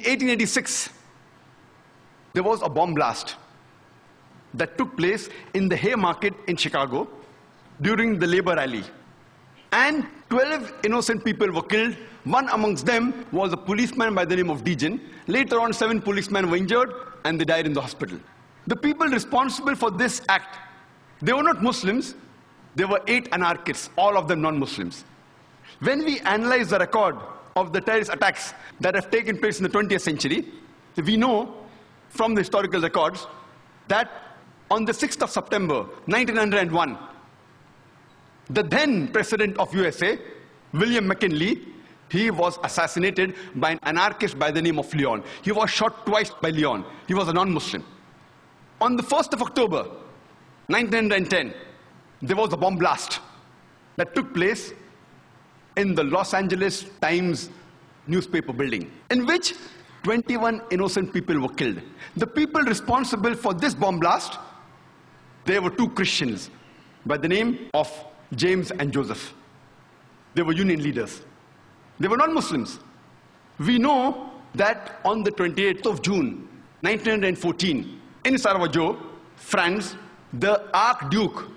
1886, there was a bomb blast that took place in the Haymarket in Chicago during the labor rally. And 12 innocent people were killed. One amongst them was a policeman by the name of Dejan. Later on, 7 policemen were injured and they died in the hospital. The people responsible for this act, they were not Muslims. There were 8 anarchists, all of them non-Muslims. When we analyze the record of the terrorist attacks that have taken place in the 20th century, we know from the historical records that on the 6th of September, 1901, the then president of USA, William McKinley, he was assassinated by an anarchist by the name of Leon. He was shot twice by Leon. He was a non-Muslim. On the 1st of October, 1910, there was a bomb blast that took place in the Los Angeles Times newspaper building, in which 21 innocent people were killed. The people responsible for this bomb blast, they were 2 Christians by the name of James and Joseph. They were union leaders. They were non-Muslims. We know that on the 28th of June, 1914, in Sarajevo, France, the Archduke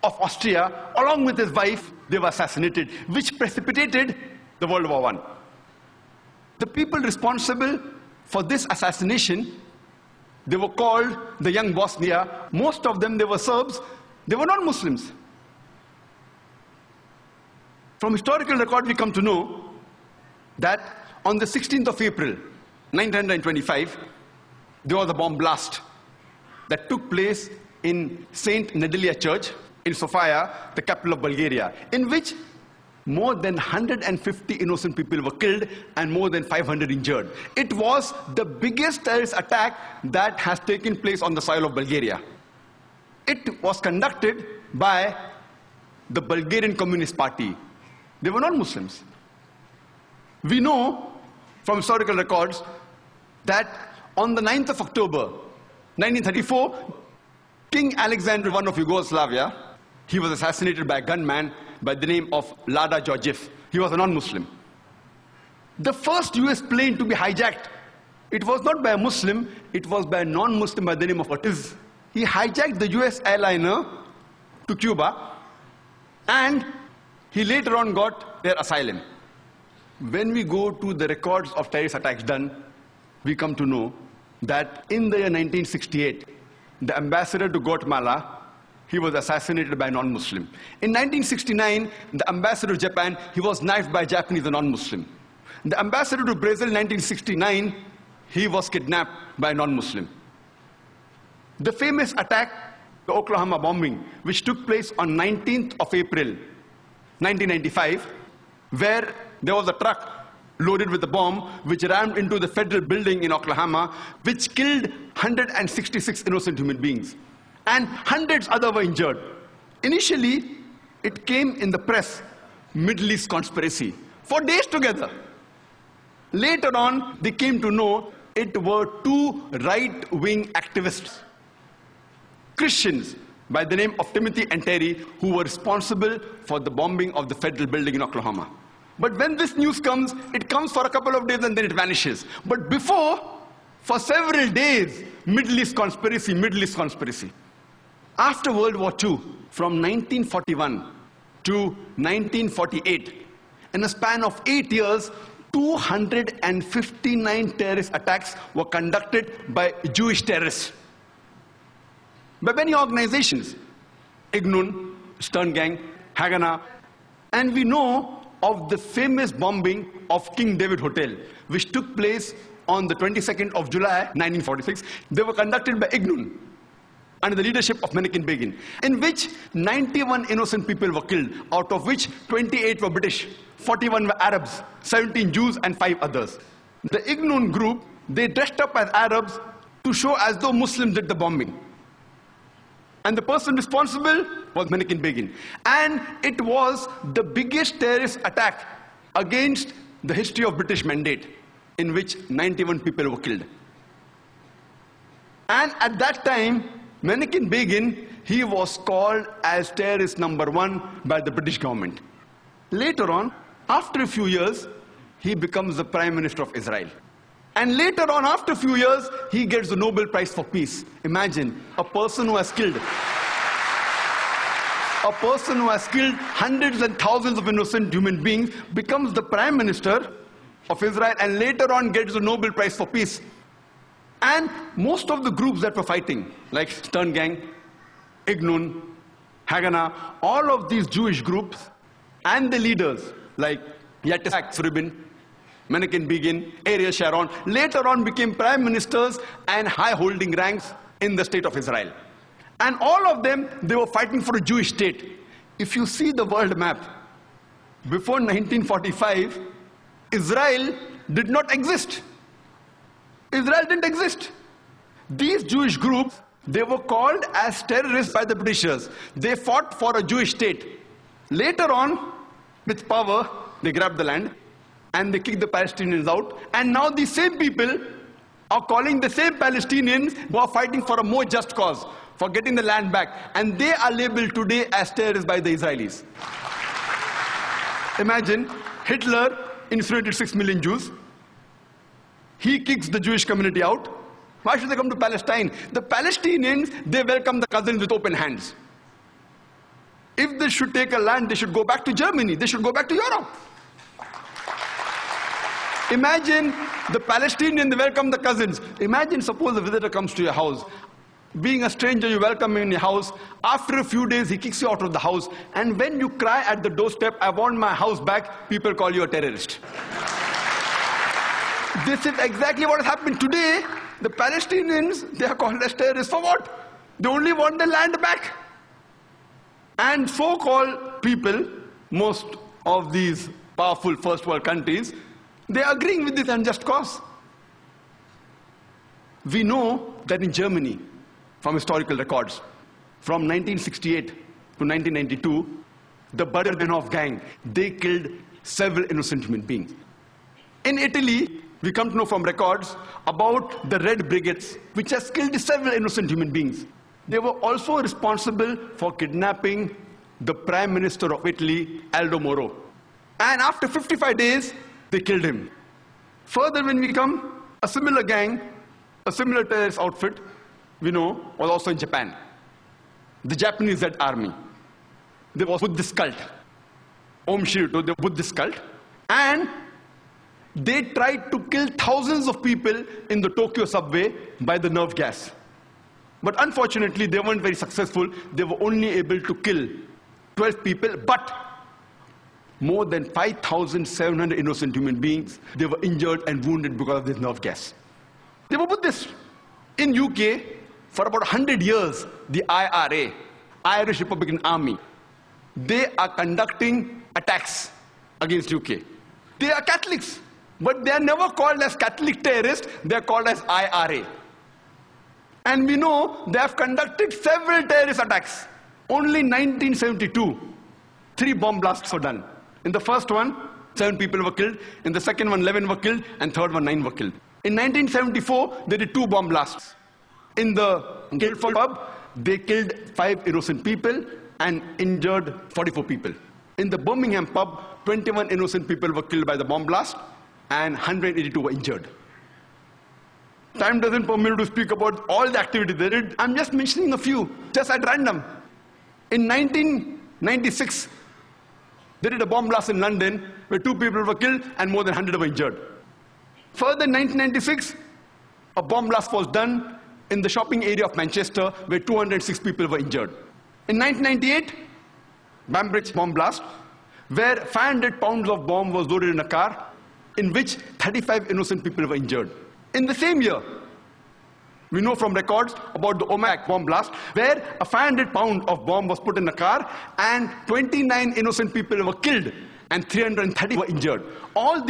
of Austria, along with his wife, they were assassinated, which precipitated the World War I. The people responsible for this assassination, they were called the Young Bosnia. Most of them, they were Serbs. They were not Muslims. From historical record, we come to know that on the 16th of April, 1925, there was a bomb blast that took place in St. Nedelia Church in Sofia, the capital of Bulgaria, in which more than 150 innocent people were killed and more than 500 injured. It was the biggest terrorist attack that has taken place on the soil of Bulgaria. It was conducted by the Bulgarian Communist Party. They were not Muslims. We know from historical records that on the 9th of October, 1934, King Alexander I of Yugoslavia, he was assassinated by a gunman by the name of Lada Georgiev. He was a non-Muslim. The first US plane to be hijacked, it was not by a Muslim, it was by a non-Muslim by the name of Ortiz. He hijacked the US airliner to Cuba, and he later on got their asylum. When we go to the records of terrorist attacks done, we come to know that in the year 1968, the ambassador to Guatemala, he was assassinated by a non-Muslim. In 1969, the ambassador to Japan, he was knifed by a Japanese, a non-Muslim. The ambassador to Brazil in 1969, he was kidnapped by a non-Muslim. The famous attack, the Oklahoma bombing, which took place on 19th of April, 1995, where there was a truck loaded with a bomb which rammed into the federal building in Oklahoma, which killed 166 innocent human beings. And hundreds other were injured. Initially, it came in the press, Middle East conspiracy, for days together. Later on, they came to know it were 2 right-wing activists, Christians by the name of Timothy and Terry, who were responsible for the bombing of the federal building in Oklahoma. But when this news comes, it comes for a couple of days and then it vanishes. But before, for several days, Middle East conspiracy, Middle East conspiracy. After World War II, from 1941 to 1948, in a span of 8 years, 259 terrorist attacks were conducted by Jewish terrorists, by many organizations, Ignun, Stern Gang, Haganah, and we know of the famous bombing of King David Hotel, which took place on the 22nd of July, 1946. They were conducted by Ignun, under the leadership of Menachem Begin, in which 91 innocent people were killed, out of which 28 were British, 41 were Arabs, 17 Jews, and 5 others. The Ignun group, they dressed up as Arabs to show as though Muslims did the bombing. And the person responsible was Menachem Begin. And it was the biggest terrorist attack against the history of British Mandate, in which 91 people were killed. And at that time, Menachem Begin, he was called as terrorist #1 by the British government. Later on, after a few years, he becomes the Prime Minister of Israel. And later on, after a few years, he gets the Nobel Prize for Peace. Imagine, a person who has killed hundreds and thousands of innocent human beings becomes the Prime Minister of Israel and later on gets the Nobel Prize for Peace. And most of the groups that were fighting, like Stern Gang, Ignun, Haganah, all of these Jewish groups and the leaders like Yitzhak Rabin, Menachem Begin, Ariel Sharon, later on became prime ministers and high-holding ranks in the state of Israel. And all of them, they were fighting for a Jewish state. If you see the world map, before 1945, Israel did not exist. Israel didn't exist. These Jewish groups, they were called as terrorists by the Britishers. They fought for a Jewish state. Later on, with power, they grabbed the land and they kicked the Palestinians out. And now these same people are calling the same Palestinians who are fighting for a more just cause, for getting the land back. And they are labeled today as terrorists by the Israelis. Imagine, Hitler incinerated 6 million Jews. He kicks the Jewish community out. Why should they come to Palestine? The Palestinians, they welcome the cousins with open hands. If they should take a land, they should go back to Germany. They should go back to Europe. Imagine the Palestinian, they welcome the cousins. Imagine, suppose a visitor comes to your house. Being a stranger, you welcome him in your house. After a few days, he kicks you out of the house. And when you cry at the doorstep, I want my house back, people call you a terrorist. This is exactly what has happened today. The Palestinians, they are called as terrorists. For what? They only want the land back. And so-called people, most of these powerful first world countries, they are agreeing with this unjust cause. We know that in Germany, from historical records, from 1968 to 1992, the Bader-Meinhof gang, they killed several innocent human beings. In Italy, we come to know from records about the Red Brigades, which has killed several innocent human beings. They were also responsible for kidnapping the Prime Minister of Italy, Aldo Moro. And after 55 days, they killed him. Further, when we come, a similar gang, a similar terrorist outfit, we know, was also in Japan. The Japanese Red Army. They were Buddhist cult. Om Shirito, the Buddhist cult. And they tried to kill thousands of people in the Tokyo subway by the nerve gas. But unfortunately, they weren't very successful. They were only able to kill 12 people, but more than 5,700 innocent human beings, they were injured and wounded because of this nerve gas. They were Buddhists. In UK, for about 100 years, the IRA, Irish Republican Army, they are conducting attacks against UK. They are Catholics, but they are never called as Catholic terrorists, they are called as IRA. And we know they have conducted several terrorist attacks. Only in 1972, 3 bomb blasts were done. In the first one, 7 people were killed. In the second one, 11 were killed. And third one, 9 were killed. In 1974, they did 2 bomb blasts. In the Guildford pub, they killed 5 innocent people and injured 44 people. In the Birmingham pub, 21 innocent people were killed by the bomb blast and 182 were injured. Time doesn't permit me to speak about all the activities they did. I'm just mentioning a few, just at random. In 1996, they did a bomb blast in London where 2 people were killed and more than 100 were injured. Further, in 1996, a bomb blast was done in the shopping area of Manchester where 206 people were injured. In 1998, Bambridge bomb blast, where 500 pounds of bomb was loaded in a car, in which 35 innocent people were injured. In the same year, we know from records about the Omak bomb blast, where a 500-pound of bomb was put in a car and 29 innocent people were killed and 330 were injured. All these